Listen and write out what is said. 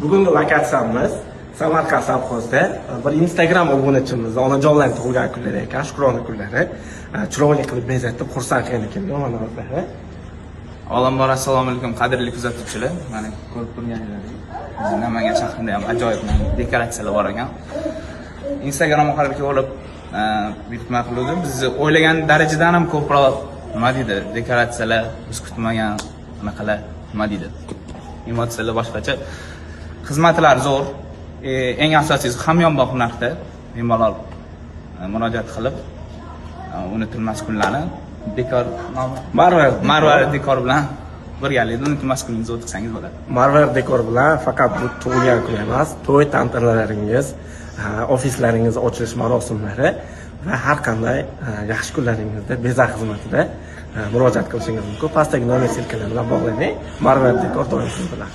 Bugungi lokatsiyamiz Samarqand savxozida bir Instagram obunachimiz onajonlarning tug'ilgan kunlari ekan, shukrona kunlari. Chiroyli qilib bezatib, xursand qilgan ekan onajonlarni. Avvalambor assalomu alaykum qadrli kuzatuvchilar. Mana ko'rib turganingizdek, bizning Namangan shahrida ham ajoyib dekoratsiyalar bor ekan. Instagram orqali olib buyurtma qiluvdi. Biz o'ylagan darajadan ham ko'proq nima deydi, dekoratsiyalar, biz kutmagan anaqalar, nima deydi, emotsiyalar boshqacha. Xizmatlar zo'r. Eng asosiysi hamyonbop narxda bemalol murojaat qilib unutilmas kunlarni dekor Marvar dekor bilan birgalikda unutilmas kuningizni o'tkazsangiz bo'ladi. Marvar dekor bilan faqat bu tug'ilgan kun emas, to'y tantanalaringiz, ofislaringiz ochilish marosimlari va har qanday yaxshi kunlaringizda bezak xizmatida murojaat qilishingiz mumkin. Pastdagi nomer silkalar bilan bog'laning. Marvar dekor doim siz bilan.